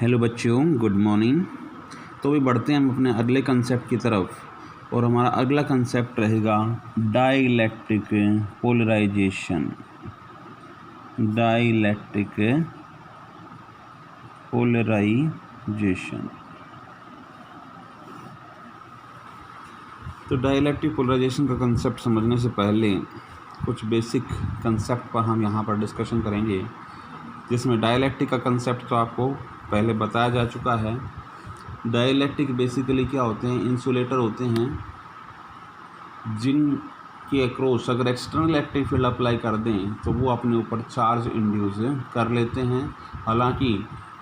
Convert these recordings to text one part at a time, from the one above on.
Hello बच्चों, good morning. तो अभी बढ़ते हैं हम अपने अगले कंसेप्ट की तरफ और हमारा अगला कंसेप्ट रहेगा डाइलेक्ट्रिक पोलराइजेशन। Dielectric polarisation. तो डाइलेक्ट्रिक पोलराइजेशन का कंसेप्ट समझने से पहले कुछ बेसिक कंसेप्ट पर हम यहाँ पर डिस्कशन करेंगे, जिसमें डाइलेक्ट्रिक का कंसेप्ट तो आपको पहले बताया जा चुका है। डाइलेक्ट्रिक बेसिकली क्या होते हैं? इंसुलेटर होते हैं जिनके अक्रॉस अगर एक्सटर्नल इलेक्ट्रिक फील्ड अप्लाई कर दें तो वो अपने ऊपर चार्ज इंड्यूस कर लेते हैं, हालांकि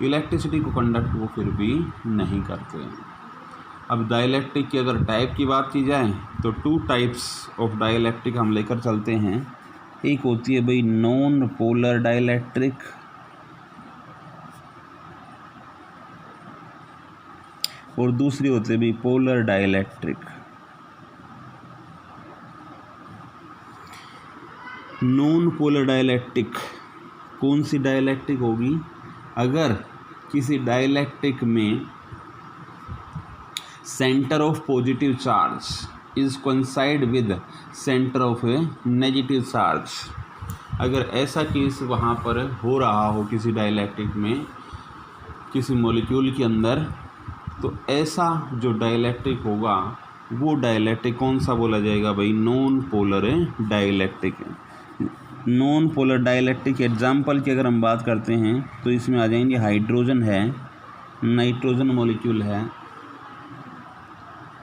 इलेक्ट्रिसिटी को कंडक्ट वो फिर भी नहीं करते। अब डाइलेक्ट्रिक की अगर टाइप की बात की जाए तो 2 टाइप्स ऑफ डाइलेक्ट्रिक हम लेकर चलते हैं। एक होती है भाई नॉन पोलर डाइलेक्ट्रिक, और दूसरी होती है भी polar dielectric. Non polar dielectric कौन सी डाइलेक्ट्रिक होगी? अगर किसी डाइलेक्ट्रिक में centre of positive charge is coincide with centre of negative charge, अगर ऐसा केस वहाँ पर हो रहा हो किसी डाइलेक्ट्रिक में, किसी मॉलिक्यूल के अंदर, तो ऐसा जो डाइलेक्ट्रिक होगा वो डाइलेक्ट्रिक कौन सा बोला जाएगा भाई? Non polar dielectric. Non polar dielectric example की अगर हम बात करते हैं तो इसमें आ जाएंगे हाइड्रोजन है, नाइट्रोजन मॉलिक्यूल है,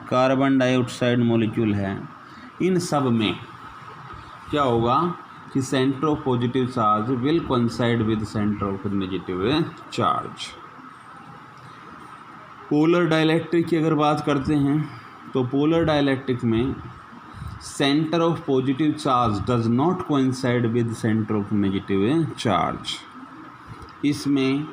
कार्बन डाइऑक्साइड मॉलिक्यूल है। इन सब में क्या होगा कि centre of positive charge will coincide with centre of negative charge. Polar dielectric की अगर बात करते हैं तो पोलर डाइलेक्ट्रिक में centre of positive charge does not coincide with centre of negative charge. इसमें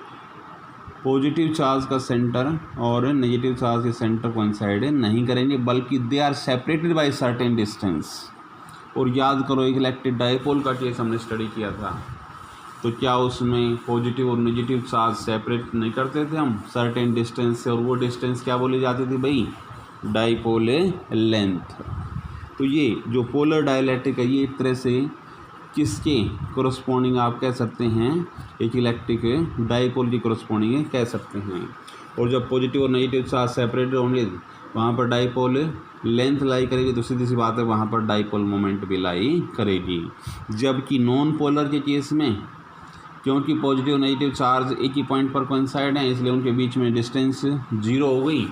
पॉजिटिव चार्ज का सेंटर और नेगेटिव चार्ज के सेंटर कोइंसाइड नहीं करेंगे, बल्कि they are separated by certain distance. और याद करो, एक इलेक्ट्रिक डाइपोल का केस हमने स्टडी किया था, तो क्या उसमें पॉजिटिव और नेगेटिव चार्ज सेपरेट नहीं करते थे हम सर्टेन डिस्टेंस से, और वो डिस्टेंस क्या बोली जाती थी भाई? Dipole length. तो ये जो पोलर डाइलेक्ट्रिक है ये एक तरह से किसके कोरस्पॉन्डिंग आप कह सकते हैं? एक इलेक्ट्रिक डाइपोल की कोरस्पॉन्डिंग कह सकते हैं। और जब पॉजिटिव और नेगेटिव चार्ज सेपरेट होंगे वहाँ पर डाइपोल लेंथ लाई करेगी, तो सीधी सी बात है वहाँ पर डाइपोल मोमेंट भी लाई करेगी। जबकि नॉन पोलर के केस में क्योंकि पॉजिटिव और नेगेटिव चार्ज एक ही पॉइंट पर कोइंसाइड हैं, इसलिए उनके बीच में डिस्टेंस 0 हो गई,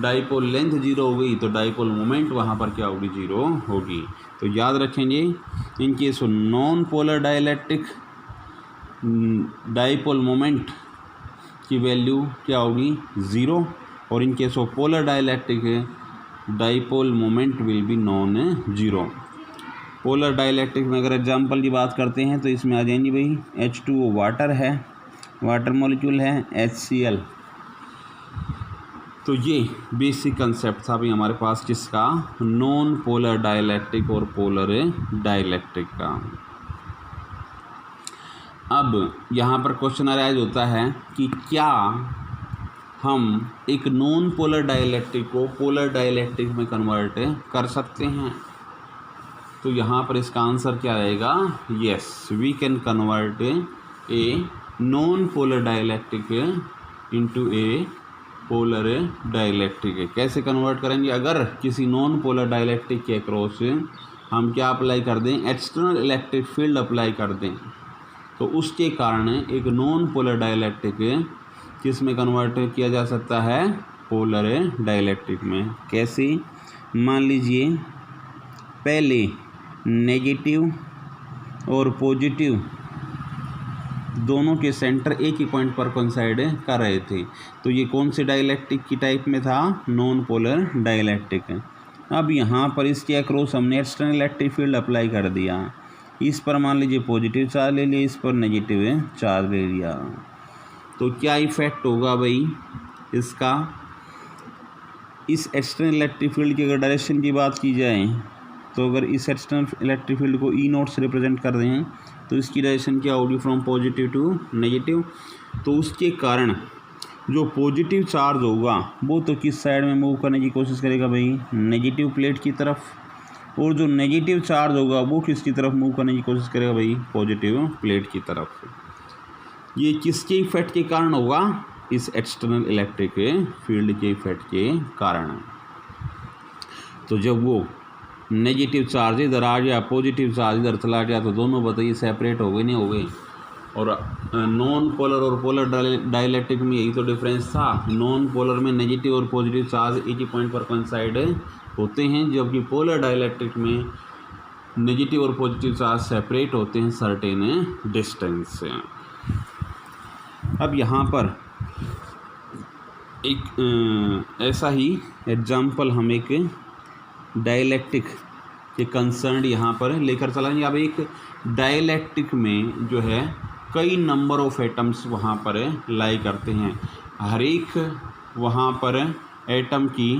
डाइपोल लेंथ 0 हो गई, तो डाइपोल मोमेंट वहाँ पर क्या होगी? 0 होगी। तो याद रखेंगे, in case of non polar dielectric dipole moment की वैल्यू क्या होगी? 0, और in case of polar dielectric dipole moment will be non 0। Polar dielectric में अगर एग्जांपल की बात करते हैं तो इसमें आ जाएंगी भाई H2O वाटर है, वाटर मॉलिक्यूल है, HCl। तो ये बेसिक कंसेप्ट था भाई हमारे पास किसका? नॉन पोलर डाइलेक्ट्रिक और पोलर डाइलेक्ट्रिक का। अब यहाँ पर क्वेश्चन अराइज होता है कि क्या हम एक नॉन पोलर डाइलेक्ट्रिक को पोलर डाइलेक्ट्रिक में कन्वर्ट कर सकते हैं? तो यहाँ पर इसका आंसर क्या रहेगा? Yes, we can convert a non polar dielectric into a polar dielectric. कैसे कन्वर्ट करेंगे? अगर किसी नॉन पोलर डाइलेक्ट्रिक के अक्रॉस हम क्या अप्लाई कर दें? एक्सटर्नल इलेक्ट्रिक फील्ड अप्लाई कर दें, तो उसके कारण एक नॉन पोलर डाइलेक्ट्रिक किस में कन्वर्ट किया जा सकता है? पोलर डाइलेक्ट्रिक में। कैसे? मान लीजिए पहले नेगेटिव और पॉजिटिव दोनों के सेंटर एक ही पॉइंट पर कोइंसाइड कर रहे थे, तो ये कौन से डाइलेक्ट्रिक की टाइप में था? Non polar dielectric. अब यहाँ पर इसके अक्रॉस हमने एक्सटर्नल इलेक्ट्रिक फील्ड अप्लाई कर दिया, इस पर मान लीजिए पॉजिटिव चार्ज ले लिया, इस पर नेगेटिव चार्ज ले लिया, तो क्या इफेक्ट होगा भाई इसका? इस एक्सटर्नल इलेक्ट्रिक फील्ड की अगर डायरेक्शन की बात की जाए तो अगर इस एक्सटर्नल इलेक्ट्रिक फील्ड को E0 से रिप्रेजेंट कर रहे हैं तो इसकी डायरेक्शन क्या होगी? From positive to negative. तो उसके कारण जो पॉजिटिव चार्ज होगा वो तो किस साइड में मूव करने की कोशिश करेगा भाई, नेगेटिव प्लेट की तरफ, और जो नेगेटिव चार्ज होगा वो किसकी तरफ मूव करने की कोशिश करेगा भाई, पॉजिटिव प्लेट की तरफ। ये किसके इफेक्ट के कारण होगा, इस एक्सटर्नल इलेक्ट्रिक फील्ड के इफेक्ट के कारण। तो जब वो नेगेटिव चार्ज इधर आ गया, पॉजिटिव चार्ज इधर चला गया, तो दोनों बताइए सेपरेट हो गए नहीं हो गए। और नॉन पोलर और पोलर डाइलेक्ट्रिक में यही तो डिफरेंस था, नॉन पोलर में नेगेटिव और पॉजिटिव चार्ज एक ही पॉइंट पर कोइंसाइड होते हैं, जबकि पोलर डाइलेक्ट्रिक में नेगेटिव और पॉजिटिव चार्ज सेपरेट होते हैं सर्टेन डिस्टेंस से। अब यहाँ पर एक ऐसा ही एग्जाम्पल हम एक डाइलेक्ट्रिक के कंसर्न यहाँ पर लेकर चलेंगे। अब एक डाइलेक्ट्रिक में जो है कई नंबर ऑफ एटम्स वहाँ पर लाई करते हैं, हर एक वहाँ पर एटम की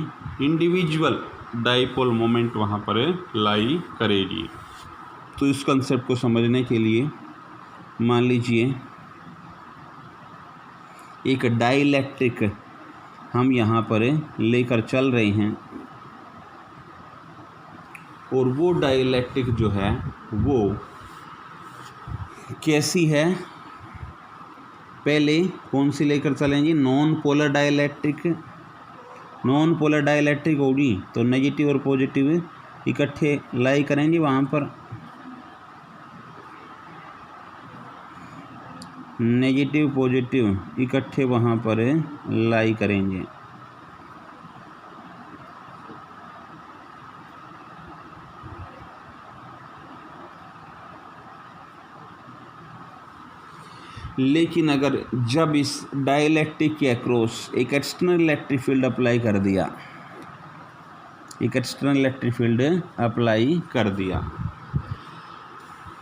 इंडिविजुअल डाइपोल मोमेंट वहाँ पर लाई करेगी। तो इस कंसेप्ट को समझने के लिए मान लीजिए एक डाइलेक्ट्रिक हम यहाँ पर लेकर चल रहे हैं, और वो डाइलेक्ट्रिक जो है वो कैसी है, पहले कौन सी लेकर चलेंगे, non polar dielectric. Non polar dielectric होगी तो नेगेटिव और पॉजिटिव इकट्ठे लाई करेंगे वहाँ पर, नेगेटिव पॉजिटिव इकट्ठे वहाँ पर लाई करेंगे। लेकिन अगर जब इस डाइलेक्ट्रिक के अक्रॉस एक एक्सटर्नल इलेक्ट्रिक फील्ड अप्लाई कर दिया, एक एक्सटर्नल इलेक्ट्रिक फील्ड अप्लाई कर दिया,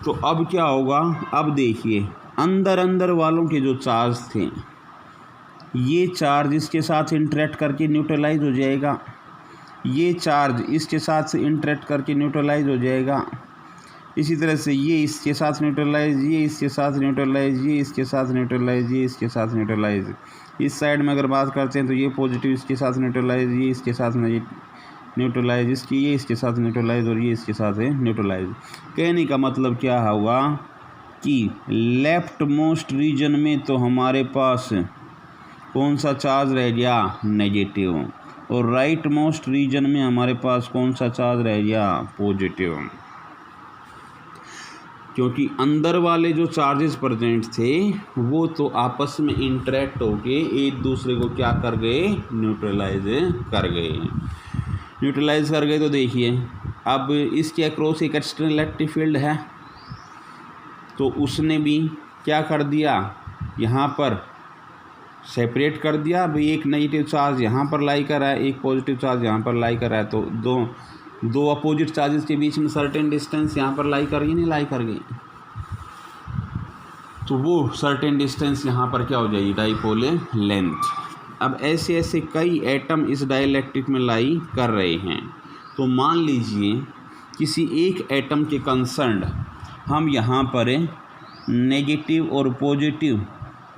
तो अब क्या होगा, अब देखिए अंदर अंदर वालों के जो चार्ज थे, ये चार्ज इसके साथ इंटरेक्ट करके न्यूट्रलाइज हो जाएगा, ये चार्ज इसके साथ इंटरेक्ट करके न्यूट्रलाइज हो जाएगा, इसी तरह से ये इसके साथ न्यूट्रलाइज, ये इसके साथ न्यूट्रलाइज, ये इसके साथ न्यूट्रलाइज, ये इसके साथ न्यूट्रलाइज। इस साइड में अगर बात करते हैं तो ये पॉजिटिव इसके साथ न्यूट्रलाइज, ये इसके साथ न्यूट्रलाइज, इसकी ये इसके साथ न्यूट्रलाइज, और ये इसके साथ न्यूट्रलाइज। कहने का मतलब क्या हुआ कि लेफ्ट मोस्ट रीजन में तो हमारे पास कौन सा चार्ज रह गया, नेगेटिव, और राइट मोस्ट रीजन में हमारे पास कौन सा चार्ज रह गया, पॉजिटिव। क्योंकि अंदर वाले जो चार्जेस प्रेजेंट थे वो तो आपस में इंटरेक्ट होके एक दूसरे को क्या कर गए, न्यूट्रलाइज कर गए। न्यूट्रलाइज कर गए तो देखिए अब इसके अक्रॉस एक एक्सटर्नल इलेक्ट्रिक फील्ड है, तो उसने भी क्या कर दिया, यहाँ पर सेपरेट कर दिया। भाई एक नेगेटिव चार्ज यहाँ पर लाई कर रहा है, एक पॉजिटिव चार्ज यहाँ पर लाई कर रहा है, तो दो अपोजिट चार्जेस के बीच में सर्टेन डिस्टेंस यहाँ पर लाई कर गई, नहीं लाई कर गई, तो वो सर्टेन डिस्टेंस यहाँ पर क्या हो जाएगी, डाइपोल लेंथ। अब ऐसे ऐसे कई एटम इस डाइलेक्ट्रिक में लाई कर रहे हैं, तो मान लीजिए किसी एक एटम के कंसर्न हम यहाँ पर नेगेटिव और पॉजिटिव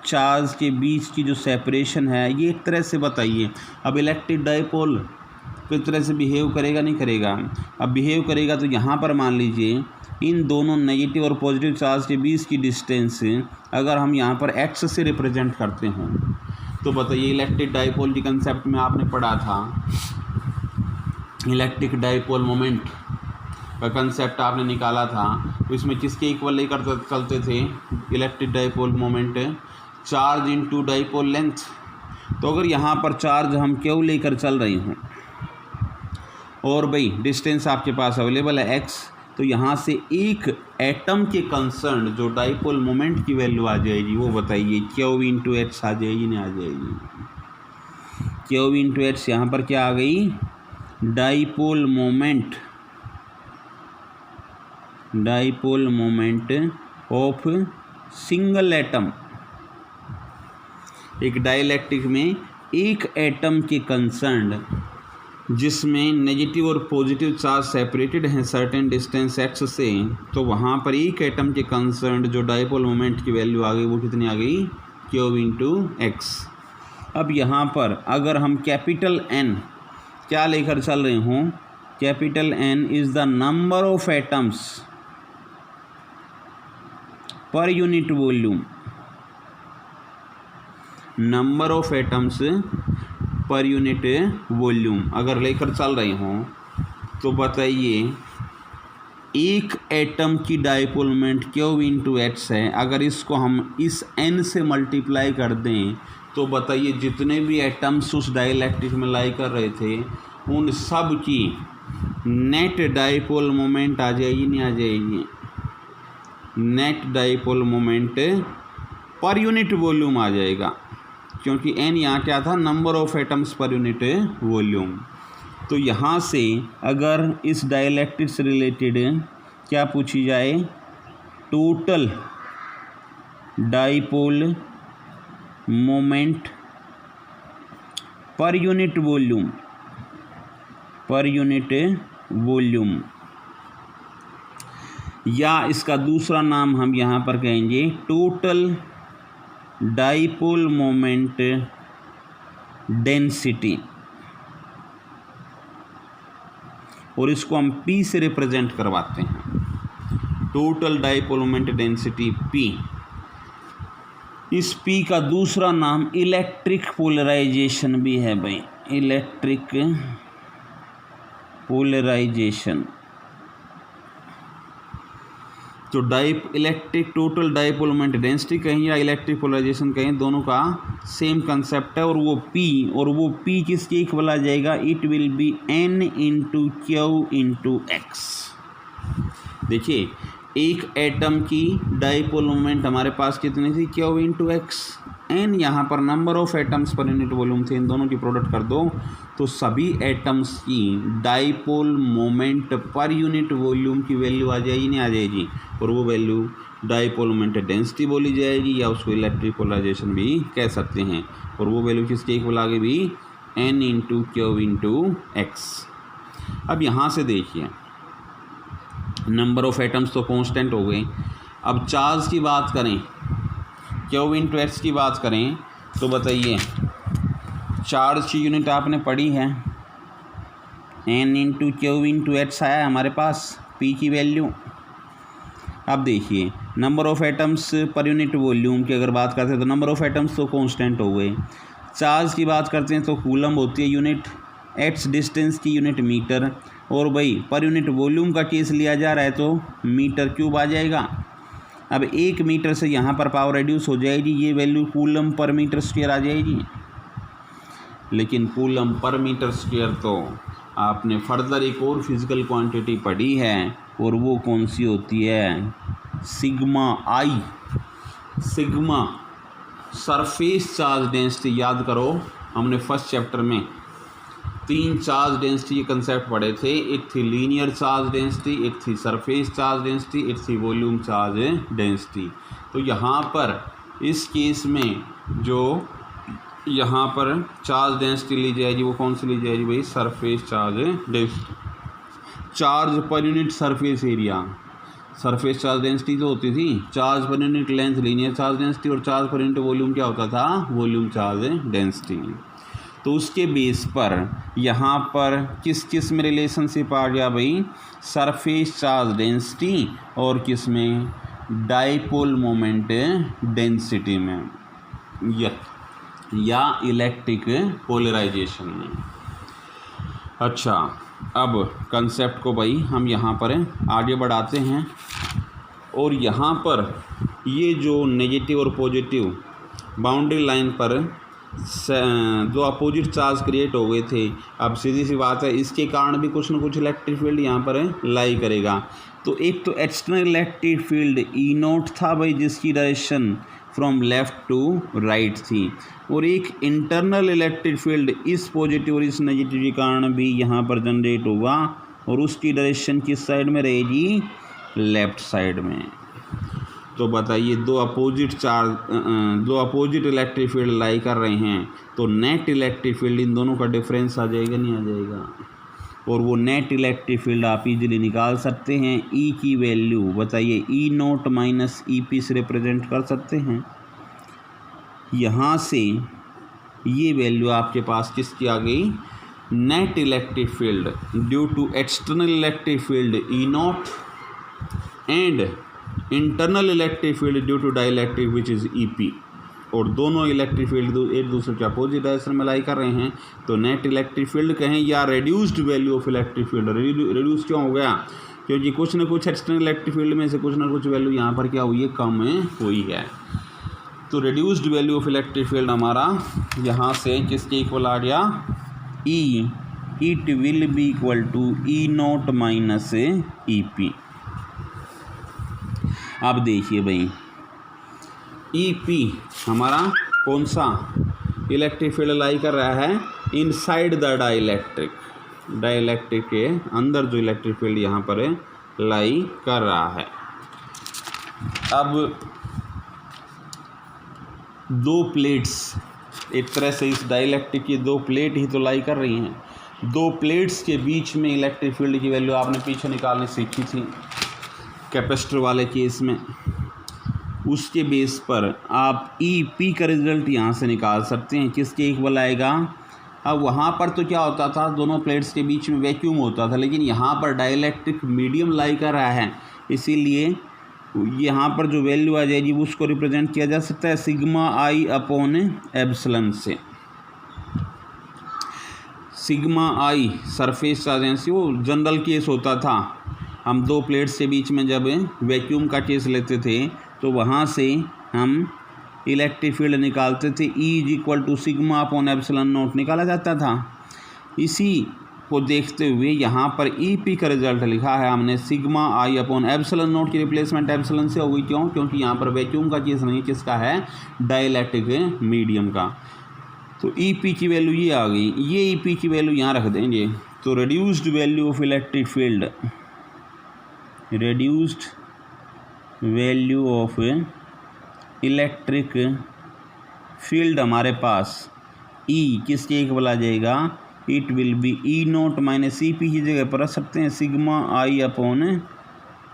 चार्ज के बीच की जो सेपरेशन है ये एक तरह से बताइए। अब इलेक्ट्रिक डाइपोल किस तरह से बिहेव करेगा, नहीं करेगा, अब बिहेव करेगा तो यहाँ पर मान लीजिए इन दोनों नेगेटिव और पॉजिटिव चार्ज के बीच की डिस्टेंस अगर हम यहाँ पर एक्स से रिप्रेजेंट करते हों, तो बताइए इलेक्ट्रिक डाइपोल के कंसेप्ट में आपने पढ़ा था, इलेक्ट्रिक डाइपोल मोमेंट का कंसेप्ट आपने निकाला था, तो इसमें किसके इक्वल लेकर चलते थे, electric dipole moment charge into dipole length. तो अगर यहाँ पर चार्ज हम क्यों लेकर चल रहे हों और भाई डिस्टेंस आपके पास अवेलेबल है x, तो यहाँ से एक एटम के कंसर्न जो डाइपोल मोमेंट की वैल्यू आ जाएगी वो बताइए, क्यू इंटू एच आ जाएगी, नहीं आ जाएगी, क्यू इंटू एच यहाँ पर क्या आ गई, dipole moment of single atom. एक डाइलेक्ट्रिक में एक एटम के कंसर्न जिसमें नेगेटिव और पॉजिटिव चार्ज सेपरेटेड हैं सर्टेन डिस्टेंस x से, तो वहाँ पर एक एटम के कंसर्न जो डाइपोल मोमेंट की वैल्यू आ गई वो कितनी आ गई, क्यू इंटू एक्स। अब यहाँ पर अगर हम कैपिटल N क्या लेकर चल रहे हों, capital N is the number of atoms per unit volume, number of atoms per unit volume अगर लेकर चल रहे हों तो बताइए एक एटम की dipole moment Q into H है। अगर इसको हम इस N से मल्टीप्लाई कर दें तो बताइए जितने भी एटम्स उस डाइलेक्ट्रिक में लाई कर रहे थे उन सब की नेट डायपोल मोमेंट आ जाएगी, नहीं आ जाएगी? Net dipole moment per unit volume आ जाएगा, क्योंकि N यहाँ क्या था, number of atoms per unit volume. तो यहाँ से अगर इस डाइलेक्ट्रिक से रिलेटेड क्या पूछी जाए, total dipole moment per unit volume, पर यूनिट वॉल्यूम, या इसका दूसरा नाम हम यहाँ पर कहेंगे टोटल डाइपोल मोमेंट डेंसिटी, और इसको हम P से रिप्रेजेंट करवाते हैं, total dipole moment density P। इस P का दूसरा नाम इलेक्ट्रिक पोलराइजेशन भी है भाई, इलेक्ट्रिक पोलराइजेशन। तो electric total dipole moment density कहें या इलेक्ट्रिक पोलराइजेशन कहें, दोनों का सेम कंसेप्ट है। और वो P किसके इक्वल आ जाएगा, it will B N into Q into X। देखिए एक एटम की डाइपोल मोमेंट हमारे पास कितनी थी, Q इंटू X। N यहाँ पर number of atoms per unit volume थे, इन दोनों की प्रोडक्ट कर दो तो सभी एटम्स की dipole moment per unit volume की वैल्यू आ जाएगी, नहीं आ जाएगी? और वो वैल्यू डाइपोल मोमेंट डेंसिटी बोली जाएगी, या उसको इलेक्ट्रिक पोलराइजेशन भी कह सकते हैं। और वो वैल्यू किसके इक्वल आगे भी, N into Q into X। अब यहाँ से देखिए नंबर ऑफ एटम्स तो कांस्टेंट हो गए। अब चार्ज की बात करें, Q इंटू X की बात करें तो बताइए चार्ज की यूनिट आपने पढ़ी है, N into Q into H आया हमारे पास P की वैल्यू। अब देखिए number of atoms per unit volume की अगर बात करते हैं तो नंबर ऑफ एटम्स तो कांस्टेंट हो गए। चार्ज की बात करते हैं तो कूलम होती है यूनिट, H डिस्टेंस की यूनिट मीटर, और भाई पर यूनिट वॉल्यूम का केस लिया जा रहा है तो मीटर क्यूब आ जाएगा। अब 1 मीटर से यहाँ पर पावर रिड्यूस हो जाएगी, ये value coulomb per metre square आ जाएगी। लेकिन कूलम पर मीटर स्क्वायर तो आपने फर्दर एक और फिजिकल क्वांटिटी पढ़ी है, और वो कौन सी होती है, सिग्मा आई, सिग्मा सरफेस चार्ज डेंसिटी। याद करो हमने फर्स्ट चैप्टर में 3 चार्ज डेंसिटी के कंसेप्ट पढ़े थे, एक थी लीनियर चार्ज डेंसिटी, एक थी सरफेस चार्ज डेंसिटी, एक थी वॉल्यूम चार्ज डेंसिटी। तो यहाँ पर इस केस में जो यहाँ पर चार्ज डेंसिटी ली जाएगी वो कौन सी ली जाएगी भाई, surface charge density. Charge per unit surface area, surface charge density जो होती थी, charge per unit length linear charge density, और चार्ज पर यूनिट वॉल्यूम क्या होता था, वॉल्यूम चार्ज डेंसिटी। तो उसके बेस पर यहाँ पर किस किस में रिलेशनशिप आ गया भाई, सरफेस चार्ज डेंसिटी और किस में, डाइपोल मोमेंट डेंसिटी में, या इलेक्ट्रिक पोलराइजेशन में। अच्छा अब कंसेप्ट को भाई हम यहाँ पर आगे बढ़ाते हैं, और यहाँ पर ये जो नेगेटिव और पॉजिटिव बाउंड्री लाइन पर जो अपोजिट चार्ज क्रिएट हो गए थे, अब सीधी सी बात है इसके कारण भी कुछ ना कुछ इलेक्ट्रिक फील्ड यहाँ पर लाई करेगा। तो एक तो external electric field E naught था भाई, जिसकी direction from left to right थी, और एक इंटरनल इलेक्ट्रिक फील्ड इस पॉजिटिव और इस नेगेटिव के कारण भी यहाँ पर जनरेट होगा, और उसकी डायरेक्शन किस साइड में रहेगी, लेफ़्ट साइड में। तो बताइए दो अपोजिट इलेक्ट्रिक फील्ड लाई कर रहे हैं, तो नेट इलेक्ट्रिक फील्ड इन दोनों का डिफरेंस आ जाएगा, नहीं आ जाएगा? और वो नेट इलेक्ट्रिक फील्ड आप इजीली निकाल सकते हैं। ई की वैल्यू बताइए, ई नोट माइनस ई पी से रिप्रेजेंट कर सकते हैं। यहाँ से ये वैल्यू आपके पास किसकी आ गई, net electric field due to external electric field E naught and internal electric field due to dielectric which is E P. और दोनों इलेक्ट्रिक फील्ड एक दूसरे के अपोजिट डायरेक्शन में लाई कर रहे हैं, तो नेट इलेक्ट्रिक फील्ड कहें या reduced value of electric field. Reduce क्यों हो गया, क्योंकि कुछ न कुछ एक्सटर्नल इलेक्ट्रिक फील्ड में से कुछ ना कुछ वैल्यू यहाँ पर क्या हुई है, कम हुई है। तो reduced value of electric field हमारा यहाँ से किसके इक्वल आ गया, E, it will be equal to E not minus E P. अब देखिए भाई, ई पी हमारा कौन सा इलेक्ट्रिक फील्ड लाई कर रहा है, इनसाइड द डाइलेक्ट्रिक, डाइलेक्ट्रिक के अंदर जो इलेक्ट्रिक फील्ड यहाँ पर लाई कर रहा है। अब दो प्लेट्स, एक तरह से इस डाइलेक्ट्रिक की दो प्लेट ही तो लाई कर रही हैं, दो प्लेट्स के बीच में इलेक्ट्रिक फील्ड की वैल्यू आपने पीछे निकालनी सीखी थी कैपेसिटर वाले केस में। उसके बेस पर आप ई पी का रिजल्ट यहाँ से निकाल सकते हैं, किसके इक्वल आएगा। अब वहाँ पर तो क्या होता था, दोनों प्लेट्स के बीच में वैक्यूम होता था, लेकिन यहाँ पर डाइलेक्ट्रिक मीडियम लाई कर रहा है, इसीलिए यहाँ पर जो वैल्यू आ जाएगी उसको रिप्रेजेंट किया जा सकता है सिग्मा आई अपॉन एप्सिलॉन से। सिग्मा आई सरफेस चार्ज, वो जनरल केस होता था, हम दो प्लेट्स के बीच में जब वैक्यूम का केस लेते थे तो वहाँ से हम इलेक्ट्रिक फील्ड निकालते थे, E is equal to sigma upon epsilon naught निकाला जाता था। इसी को देखते हुए यहाँ पर ई पी का रिजल्ट लिखा है हमने sigma I upon epsilon not की रिप्लेसमेंट एप्सिलॉन से हो गई। क्यों, क्योंकि यहाँ पर वैक्यूम का केस नहीं, किसका है, डाइलेक्ट्रिक मीडियम का। तो ई पी की वैल्यू ये आ गई, ये ई पी की वैल्यू यहाँ रख देंगे। तो reduced value of electric field, reduced value of electric field हमारे पास ई किसके इक्वल आ जाएगा, it will be E not minus E P की जगह पर रख सकते हैं सिग्मा आई अपॉन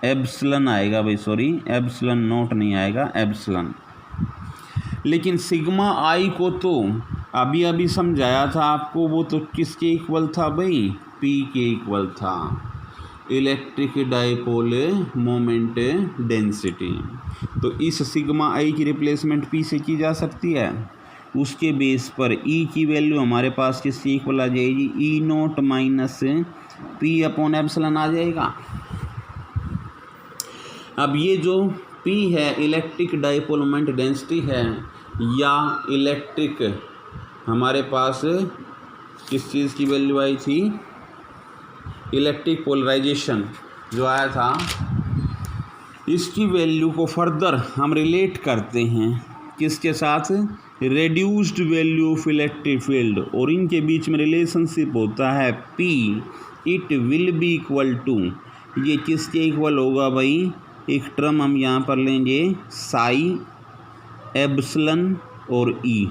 एप्सिलॉन आएगा भाई, सॉरी एप्सिलॉन नॉट नहीं आएगा, एप्सिलॉन। लेकिन सिग्मा आई को तो अभी अभी समझाया था आपको, वो तो किसके इक्वल था भाई, पी के इक्वल था, इलेक्ट्रिक डाइपोल मोमेंट डेंसिटी। तो इस सिग्मा आई की रिप्लेसमेंट पी से की जा सकती है। उसके बेस पर ई की वैल्यू हमारे पास किसके इक्वल आ जाएगी, E not minus P upon epsilon आ जाएगा। अब ये जो पी है इलेक्ट्रिक डाइपोल मोमेंट डेंसिटी है, या इलेक्ट्रिक हमारे पास किस चीज़ की वैल्यू आई थी, इलेक्ट्रिक पोलराइजेशन जो आया था, इसकी वैल्यू को फर्दर हम रिलेट करते हैं किसके साथ, reduced value of electric field, और इनके बीच में रिलेशनशिप होता है P it will be equal to, ये किसके इक्वल होगा भाई, एक टर्म हम यहाँ पर लेंगे साई एप्सिलॉन और E.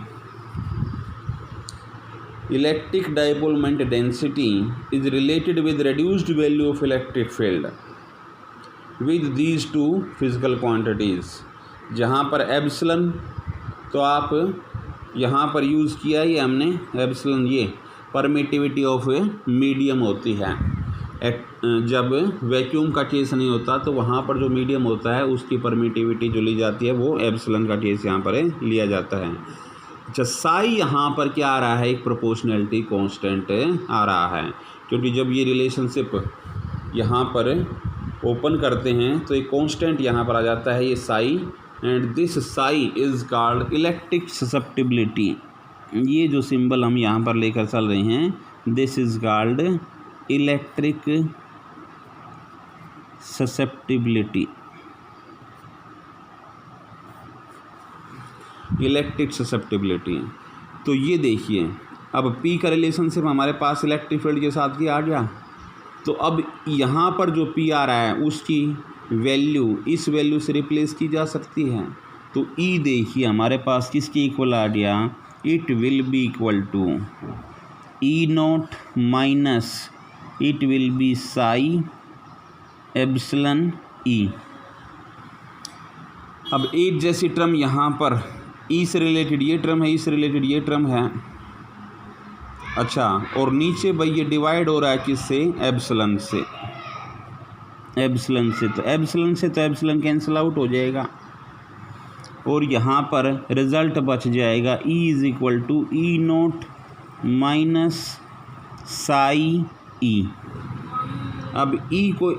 Electric dipole moment density is related with reduced value of electric field with these two physical quantities. जहाँ पर एप्सिलॉन तो आप यहाँ पर यूज़ किया ही हमने, एप्सिलॉन ये परमिटिविटी ऑफ मीडियम होती है। जब वैक्यूम का केस नहीं होता तो वहाँ पर जो मीडियम होता है उसकी परमिटिविटी जो ली जाती है वो एप्सिलॉन का केस यहाँ पर लिया जाता है। अच्छा, साई यहाँ पर क्या आ रहा है, एक प्रोपोर्शनैलिटी कांस्टेंट आ रहा है, क्योंकि जब ये रिलेशनशिप यहाँ पर ओपन करते हैं तो एक कांस्टेंट यहाँ पर आ जाता है, ये Sai, and this Sai is called electric susceptibility. ये जो सिंबल हम यहाँ पर लेकर चल रहे हैं, this is called electric susceptibility, electric susceptibility. तो ये देखिए, अब P का रिलेशनशिप हमारे पास इलेक्ट्रिक फील्ड के साथ ही आ गया। तो अब यहाँ पर जो P आ रहा है उसकी वैल्यू इस वैल्यू से रिप्लेस की जा सकती है। तो E देखिए हमारे पास किसके इक्वल आ गया, it will be equal to E not minus it will be psi epsilon E. अब एक जैसी टर्म यहाँ पर ई से रिलेटेड ये टर्म है, ई से रिलेटेड ये टर्म है, अच्छा, और नीचे भाई ये डिवाइड हो रहा है किससे? एप्सिलॉन से। एप्सिलॉन से तो एप्सिलॉन कैंसिल आउट हो जाएगा और यहाँ पर रिज़ल्ट बच जाएगा E is equal to E not minus psi E. अब E को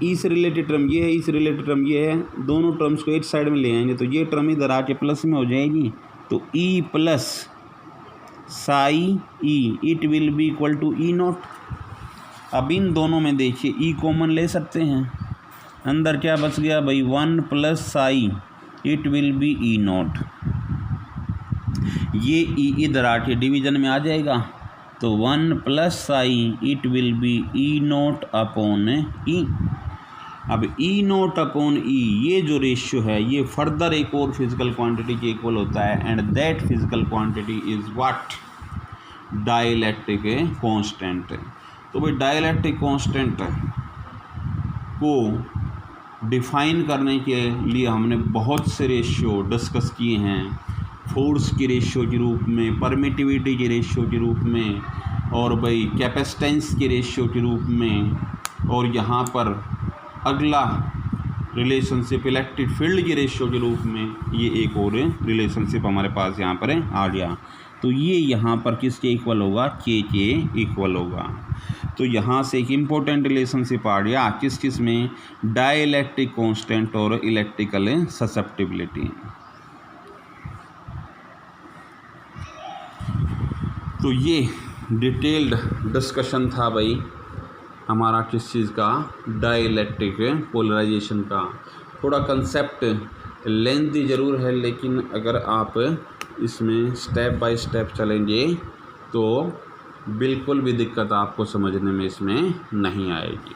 E से रिलेटेड टर्म ये है, E से रिलेटेड टर्म ये है, दोनों टर्म्स को एक साइड में ले आएंगे तो ये टर्म इधर आके प्लस में हो जाएगी, तो E plus psi E it will be equal to E naught. अब इन दोनों में देखिए E कॉमन ले सकते हैं, अंदर क्या बच गया भाई? 1 plus psi it will be E naught. ये E इधर आके डिवीजन में आ जाएगा तो 1 plus psi it will be E not upon E. अब ई नोट अपॉन ई ये जो रेशियो है ये फर्दर एक और फिजिकल क्वांटिटी के इक्वल होता है and that physical quantity is what? Dielectric constant. तो भाई डाइलेक्ट्रिक कांस्टेंट को डिफाइन करने के लिए हमने बहुत से रेशियो डिस्कस किए हैं, फोर्स के रेशियो के रूप में, परमिटिविटी के रेशियो के रूप में, और भाई कैपेसिटेंस के रेशियो के रूप में, और यहाँ पर अगला रिलेशनशिप इलेक्ट्रिक फील्ड के रेशियो के रूप में ये एक और रिलेशनशिप हमारे पास यहाँ पर आ गया। तो ये यहाँ पर किसके इक्वल होगा? के इक्वल होगा। तो यहाँ से एक इम्पोर्टेंट रिलेशनशिप आ गया किस किस में? डाइलेक्ट्रिक कांस्टेंट और इलेक्ट्रिकल ससेप्टिबिलिटी। तो ये डिटेल्ड डिस्कशन था भाई हमारा किस चीज़ का? डाइलेक्ट्रिक पोलराइजेशन का। थोड़ा कंसेप्ट लेंथी ज़रूर है लेकिन अगर आप इसमें स्टेप बाय स्टेप चलेंगे तो बिल्कुल भी दिक्कत आपको समझने में इसमें नहीं आएगी।